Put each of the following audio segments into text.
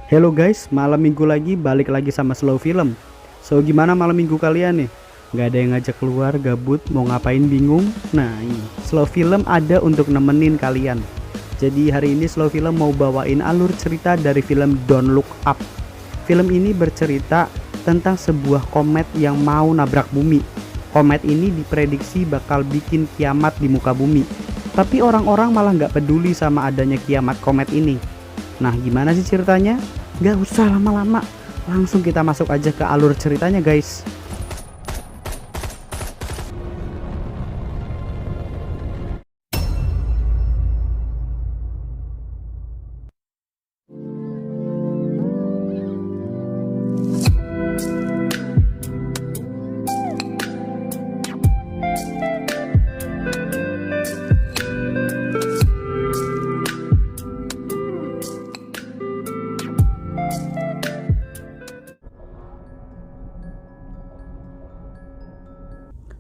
Hello guys, malam minggu lagi balik lagi sama Slow Film. So gimana malam minggu kalian nih? Gak ada yang ngajak keluar, gabut, mau ngapain bingung? Nah ini, Slow Film ada untuk nemenin kalian. Jadi hari ini Slow Film mau bawain alur cerita dari film Don't Look Up. Film ini bercerita tentang sebuah komet yang mau nabrak bumi. Komet ini diprediksi bakal bikin kiamat di muka bumi. Tapi orang-orang malah gak peduli sama adanya kiamat komet ini. Nah gimana sih ceritanya? Gak usah lama-lama, langsung kita masuk aja ke alur ceritanya guys.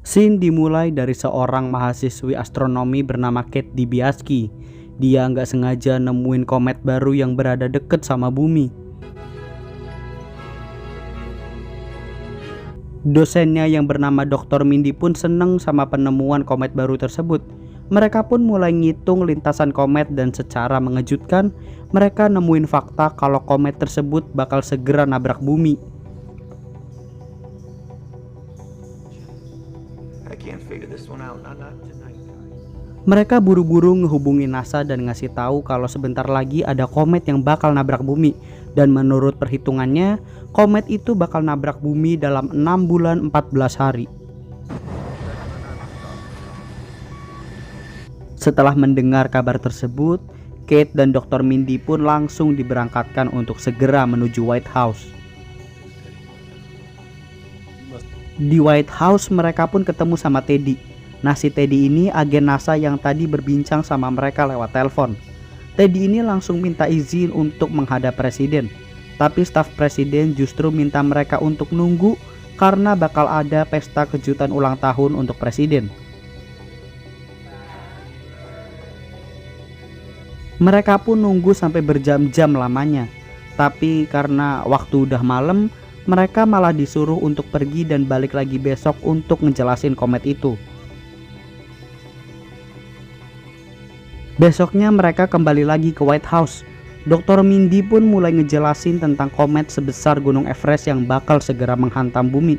Scene dimulai dari seorang mahasiswi astronomi bernama Kate Dibiasky. Dia nggak sengaja nemuin komet baru yang berada deket sama bumi. Dosennya yang bernama Dr. Mindy pun seneng sama penemuan komet baru tersebut. Mereka pun mulai ngitung lintasan komet dan secara mengejutkan mereka nemuin fakta kalau komet tersebut bakal segera nabrak bumi. Mereka buru-buru ngehubungi NASA dan ngasih tahu kalau sebentar lagi ada komet yang bakal nabrak bumi. Dan menurut perhitungannya, komet itu bakal nabrak bumi dalam 6 bulan 14 hari. Setelah mendengar kabar tersebut, Kate dan Dr. Mindy pun langsung diberangkatkan untuk segera menuju White House. Di White House mereka pun ketemu sama Teddy. Nah si Teddy ini agen NASA yang tadi berbincang sama mereka lewat telepon. Teddy ini langsung minta izin untuk menghadap presiden. Tapi staf presiden justru minta mereka untuk nunggu karena bakal ada pesta kejutan ulang tahun untuk presiden. Mereka pun nunggu sampai berjam-jam lamanya. Tapi karena waktu udah malam, mereka malah disuruh untuk pergi dan balik lagi besok untuk ngejelasin komet itu. Besoknya mereka kembali lagi ke White House. Dr. Mindy pun mulai ngejelasin tentang komet sebesar Gunung Everest yang bakal segera menghantam bumi.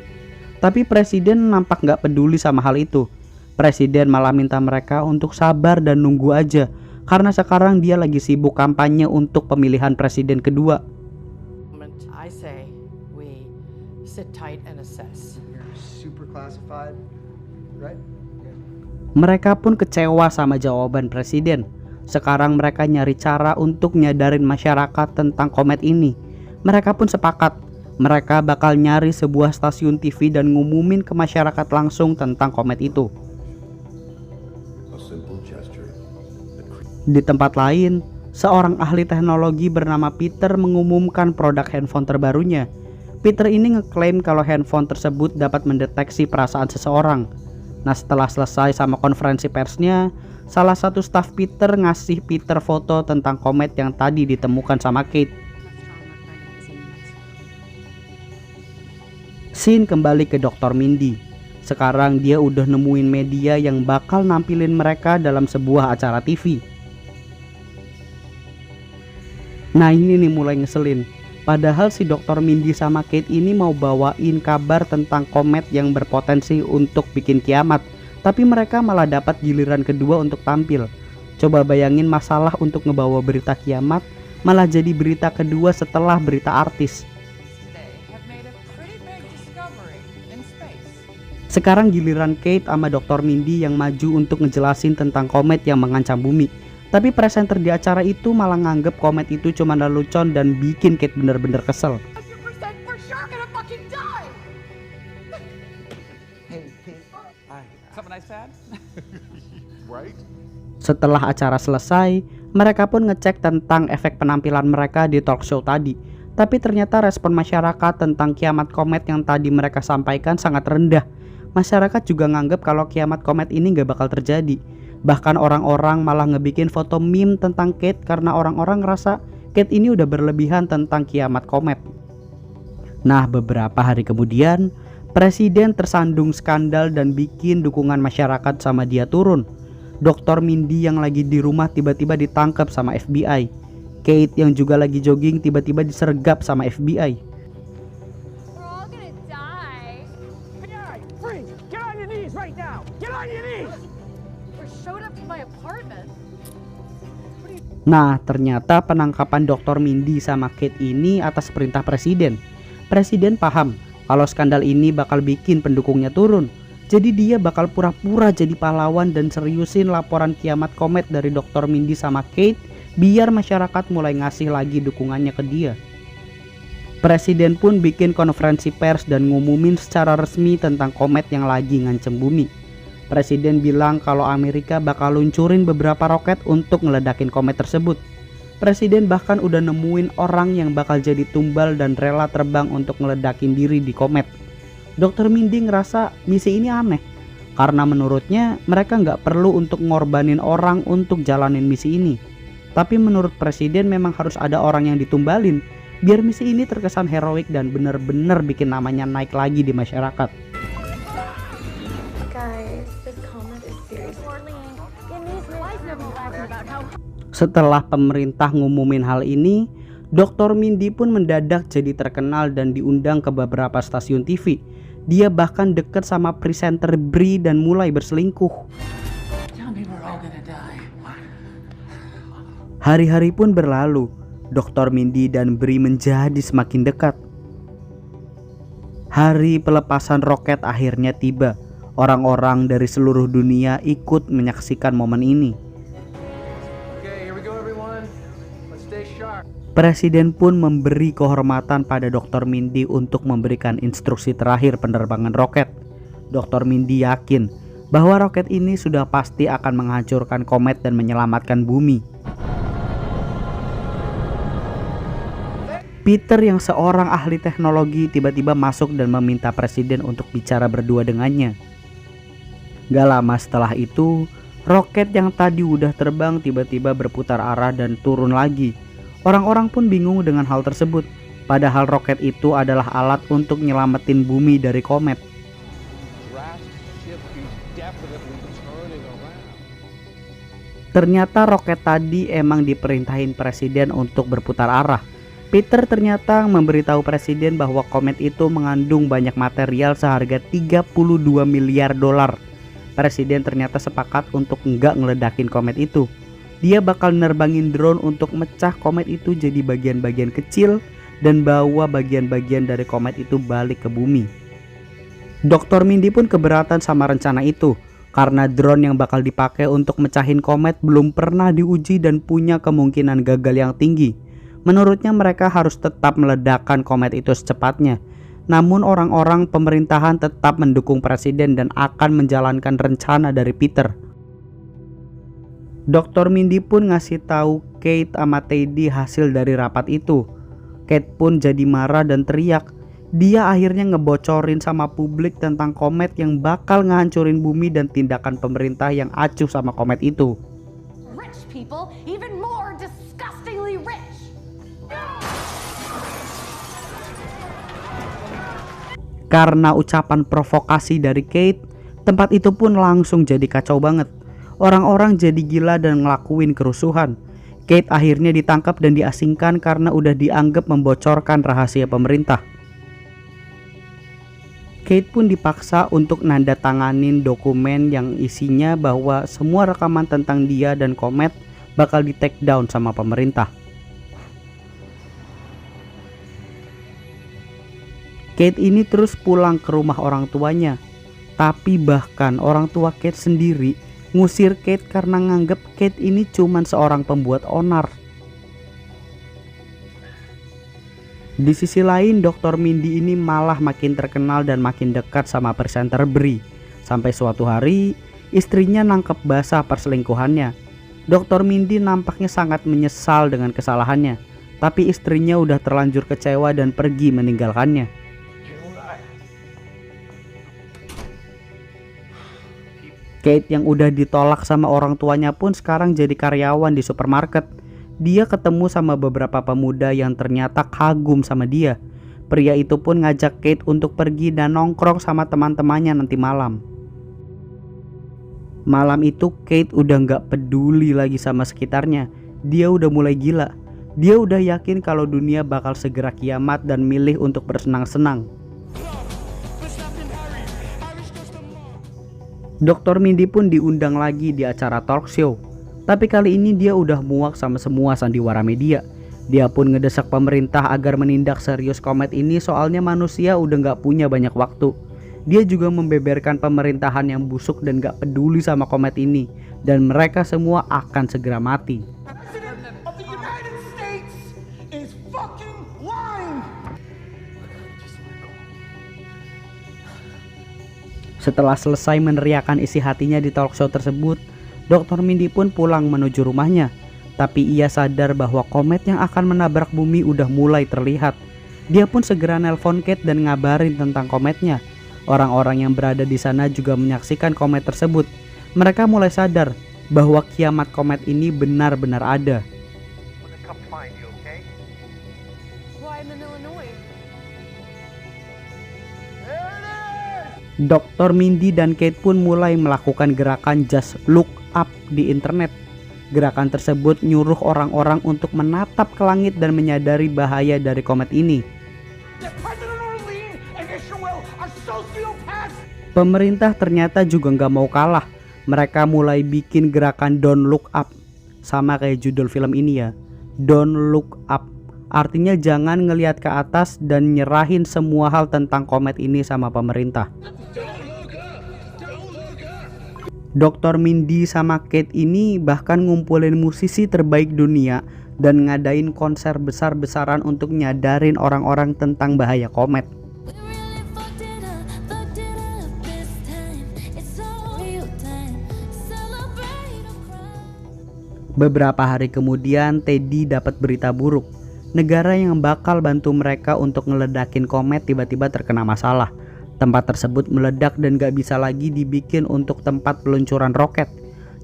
Tapi presiden nampak gak peduli sama hal itu. Presiden malah minta mereka untuk sabar dan nunggu aja, karena sekarang dia lagi sibuk kampanye untuk pemilihan presiden kedua. I say we sit tight and assess. You're super classified, right? Mereka pun kecewa sama jawaban presiden. Sekarang mereka nyari cara untuk nyadarin masyarakat tentang komet ini. Mereka pun sepakat, mereka bakal nyari sebuah stasiun TV dan ngumumin ke masyarakat langsung tentang komet itu. Di tempat lain, seorang ahli teknologi bernama Peter mengumumkan produk handphone terbarunya. Peter ini ngeklaim kalau handphone tersebut dapat mendeteksi perasaan seseorang. Nah setelah selesai sama konferensi persnya, salah satu staf Peter ngasih Peter foto tentang komet yang tadi ditemukan sama Kate. Scene kembali ke Dr. Mindy. Sekarang dia udah nemuin media yang bakal nampilin mereka dalam sebuah acara TV. Nah ini nih mulai ngeselin. Padahal si Dr. Mindy sama Kate ini mau bawain kabar tentang komet yang berpotensi untuk bikin kiamat. Tapi mereka malah dapat giliran kedua untuk tampil. Coba bayangin masalah untuk ngebawa berita kiamat malah jadi berita kedua setelah berita artis. Sekarang giliran Kate sama Dr. Mindy yang maju untuk ngejelasin tentang komet yang mengancam bumi. Tapi presenter di acara itu malah nganggep komet itu cuma lelucon dan bikin Kate bener-bener kesel. Setelah acara selesai, mereka pun ngecek tentang efek penampilan mereka di talk show tadi. Tapi ternyata respon masyarakat tentang kiamat komet yang tadi mereka sampaikan sangat rendah. Masyarakat juga nganggep kalau kiamat komet ini gak bakal terjadi. Bahkan orang-orang malah ngebikin foto meme tentang Kate karena orang-orang ngerasa Kate ini udah berlebihan tentang kiamat komet. Nah, beberapa hari kemudian, Presiden tersandung skandal dan bikin dukungan masyarakat sama dia turun. Dr. Mindy yang lagi di rumah tiba-tiba ditangkap sama FBI. Kate yang juga lagi jogging tiba-tiba disergap sama FBI. We're all gonna die. FBI, freeze! Get on your knees right now! Get on your knees! Or showed up to my apartment. Nah, ternyata penangkapan Dr. Mindy sama Kate ini atas perintah Presiden. Presiden paham kalau skandal ini bakal bikin pendukungnya turun. Jadi dia bakal pura-pura jadi pahlawan dan seriusin laporan kiamat komet dari Dr. Mindy sama Kate biar masyarakat mulai ngasih lagi dukungannya ke dia. Presiden pun bikin konferensi pers dan ngumumin secara resmi tentang komet yang lagi ngancem bumi. Presiden bilang kalau Amerika bakal luncurin beberapa roket untuk ngeledakin komet tersebut. Presiden bahkan udah nemuin orang yang bakal jadi tumbal dan rela terbang untuk ngeledakin diri di komet. Dr. Mindy ngerasa misi ini aneh, karena menurutnya mereka nggak perlu untuk ngorbanin orang untuk jalanin misi ini. Tapi menurut Presiden memang harus ada orang yang ditumbalin, biar misi ini terkesan heroik dan bener-bener bikin namanya naik lagi di masyarakat. Guys, this comet is serious. Setelah pemerintah ngumumin hal ini, Dr. Mindy pun mendadak jadi terkenal dan diundang ke beberapa stasiun TV. Dia bahkan deket sama presenter Brie dan mulai berselingkuh. Hari-hari pun berlalu, Dr. Mindy dan Brie menjadi semakin dekat. Hari pelepasan roket akhirnya tiba. Orang-orang dari seluruh dunia ikut menyaksikan momen ini. Presiden pun memberi kehormatan pada Dr. Mindy untuk memberikan instruksi terakhir penerbangan roket. Dr. Mindy yakin bahwa roket ini sudah pasti akan menghancurkan komet dan menyelamatkan bumi. Peter yang seorang ahli teknologi tiba-tiba masuk dan meminta presiden untuk bicara berdua dengannya. Gak lama setelah itu, roket yang tadi udah terbang tiba-tiba berputar arah dan turun lagi. Orang-orang pun bingung dengan hal tersebut, padahal roket itu adalah alat untuk nyelamatin bumi dari komet. Ternyata roket tadi emang diperintahin presiden untuk berputar arah. Peter ternyata memberitahu presiden bahwa komet itu mengandung banyak material seharga 32 miliar dolar. Presiden ternyata sepakat untuk nggak ngeledakin komet itu. Dia bakal nerbangin drone untuk mecah komet itu jadi bagian-bagian kecil dan bawa bagian-bagian dari komet itu balik ke bumi. Dr. Mindy pun keberatan sama rencana itu karena drone yang bakal dipakai untuk mecahin komet belum pernah diuji dan punya kemungkinan gagal yang tinggi. Menurutnya mereka harus tetap meledakkan komet itu secepatnya. Namun orang-orang pemerintahan tetap mendukung presiden dan akan menjalankan rencana dari Peter. Dr. Mindy pun ngasih tahu Kate sama Teddy hasil dari rapat itu. Kate pun jadi marah dan teriak. Dia akhirnya ngebocorin sama publik tentang komet yang bakal ngehancurin bumi dan tindakan pemerintah yang acuh sama komet itu. Rich people, even more disgustingly rich. Karena ucapan provokasi dari Kate, tempat itu pun langsung jadi kacau banget. Orang-orang jadi gila dan ngelakuin kerusuhan. Kate akhirnya ditangkap dan diasingkan karena udah dianggap membocorkan rahasia pemerintah. Kate pun dipaksa untuk nanda tanganin dokumen yang isinya bahwa semua rekaman tentang dia dan komet bakal di take down sama pemerintah. Kate ini terus pulang ke rumah orang tuanya. Tapi bahkan orang tua Kate sendiri ngusir Kate karena nganggep Kate ini cuman seorang pembuat onar. Di sisi lain, Dr. Mindy ini malah makin terkenal dan makin dekat sama presenter Brie. Sampai suatu hari, istrinya nangkep basah perselingkuhannya. Dr. Mindy nampaknya sangat menyesal dengan kesalahannya, tapi istrinya udah terlanjur kecewa dan pergi meninggalkannya. Kate yang udah ditolak sama orang tuanya pun sekarang jadi karyawan di supermarket. dia ketemu sama beberapa pemuda yang ternyata kagum sama dia. Pria itu pun ngajak Kate untuk pergi dan nongkrong sama teman-temannya nanti malam. Malam itu Kate udah gak peduli lagi sama sekitarnya. Dia udah mulai gila. Dia udah yakin kalau dunia bakal segera kiamat dan milih untuk bersenang-senang. Dr. Mindy pun diundang lagi di acara talk show. Tapi kali ini dia udah muak sama semua sandiwara media. Dia pun ngedesak pemerintah agar menindak serius komet ini, soalnya manusia udah gak punya banyak waktu. Dia juga membeberkan pemerintahan yang busuk dan gak peduli sama komet ini, dan mereka semua akan segera mati. Setelah selesai meneriakan isi hatinya di talk show tersebut, Dr. Mindy pun pulang menuju rumahnya. Tapi ia sadar bahwa komet yang akan menabrak bumi udah mulai terlihat. Dia pun segera nelpon Kate dan ngabarin tentang kometnya. Orang-orang yang berada di sana juga menyaksikan komet tersebut. Mereka mulai sadar bahwa kiamat komet ini benar-benar ada. Dr. Mindy dan Kate pun mulai melakukan gerakan Just Look Up di internet. Gerakan tersebut nyuruh orang-orang untuk menatap ke langit dan menyadari bahaya dari komet ini. Pemerintah ternyata juga nggak mau kalah. Mereka mulai bikin gerakan Don't Look Up. Sama kayak judul film ini ya, Don't Look Up. Artinya jangan ngelihat ke atas dan nyerahin semua hal tentang komet ini sama pemerintah. Dr. Mindy sama Kate ini bahkan ngumpulin musisi terbaik dunia dan ngadain konser besar-besaran untuk nyadarin orang-orang tentang bahaya komet. Beberapa hari kemudian Teddy dapat berita buruk. Negara yang bakal bantu mereka untuk ngeledakin komet tiba-tiba terkena masalah. Tempat tersebut meledak dan gak bisa lagi dibikin untuk tempat peluncuran roket.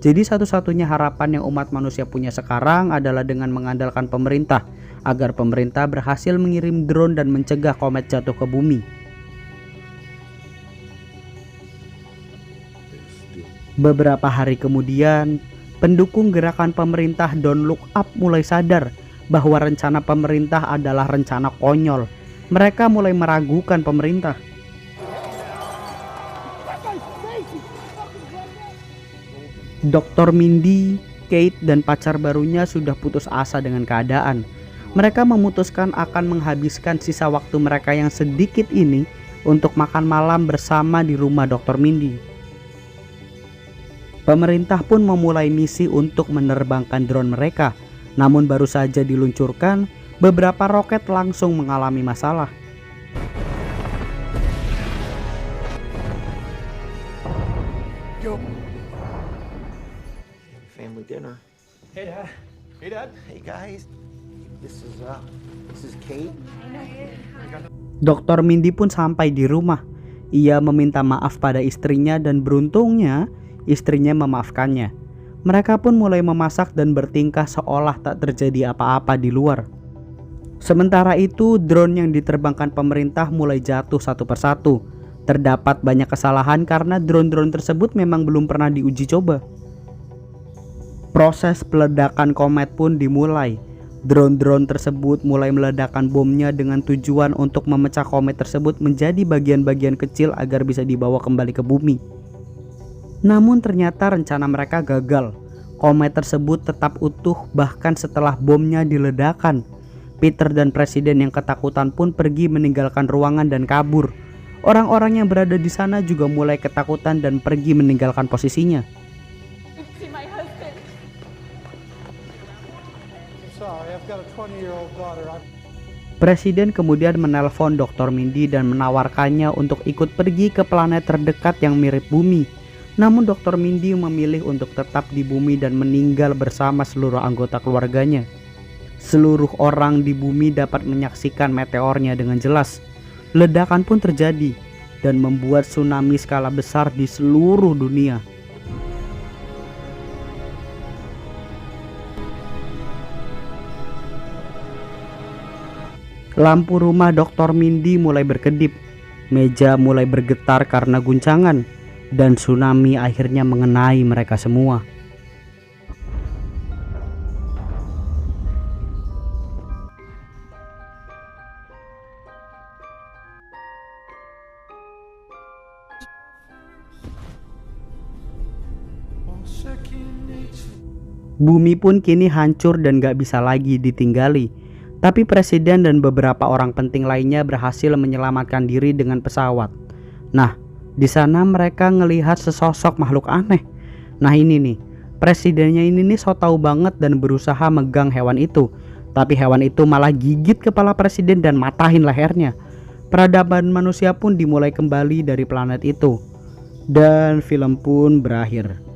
Jadi satu-satunya harapan yang umat manusia punya sekarang adalah dengan mengandalkan pemerintah, agar pemerintah berhasil mengirim drone dan mencegah komet jatuh ke bumi. Beberapa hari kemudian, pendukung gerakan pemerintah Don't Look Up mulai sadar bahwa rencana pemerintah adalah rencana konyol. Mereka mulai meragukan pemerintah. Dr. Mindy, Kate, dan pacar barunya sudah putus asa dengan keadaan. Mereka memutuskan akan menghabiskan sisa waktu mereka yang sedikit ini untuk makan malam bersama di rumah Dr. Mindy. Pemerintah pun memulai misi untuk menerbangkan drone mereka. Namun baru saja diluncurkan, beberapa roket langsung mengalami masalah. Family dinner. Hey, Dad. Hey, Dad. Hey, guys. This is Kate. Dr. Mindy pun sampai di rumah. Ia meminta maaf pada istrinya dan beruntungnya istrinya memaafkannya. Mereka pun mulai memasak dan bertingkah seolah tak terjadi apa-apa di luar. Sementara itu, drone yang diterbangkan pemerintah mulai jatuh satu persatu. Terdapat banyak kesalahan karena drone-drone tersebut memang belum pernah diuji coba. Proses peledakan komet pun dimulai. Drone-drone tersebut mulai meledakkan bomnya dengan tujuan untuk memecah komet tersebut menjadi bagian-bagian kecil agar bisa dibawa kembali ke bumi. Namun ternyata rencana mereka gagal. Komet tersebut tetap utuh bahkan setelah bomnya diledakkan. Peter dan presiden yang ketakutan pun pergi meninggalkan ruangan dan kabur. Orang-orang yang berada di sana juga mulai ketakutan dan pergi meninggalkan posisinya. Presiden kemudian menelpon Dr. Mindy dan menawarkannya untuk ikut pergi ke planet terdekat yang mirip bumi. Namun Dr. Mindy memilih untuk tetap di bumi dan meninggal bersama seluruh anggota keluarganya. Seluruh orang di bumi dapat menyaksikan meteornya dengan jelas. Ledakan pun terjadi dan membuat tsunami skala besar di seluruh dunia. Lampu rumah Dr. Mindy mulai berkedip, meja mulai bergetar karena guncangan, dan tsunami akhirnya mengenai mereka semua. Bumi pun kini hancur dan gak bisa lagi ditinggali. Tapi presiden dan beberapa orang penting lainnya berhasil menyelamatkan diri dengan pesawat. Nah, di sana mereka ngelihat sesosok makhluk aneh. Nah ini nih, presidennya ini nih so tau banget dan berusaha megang hewan itu. Tapi hewan itu malah gigit kepala presiden dan matahin lehernya. Peradaban manusia pun dimulai kembali dari planet itu. Dan film pun berakhir.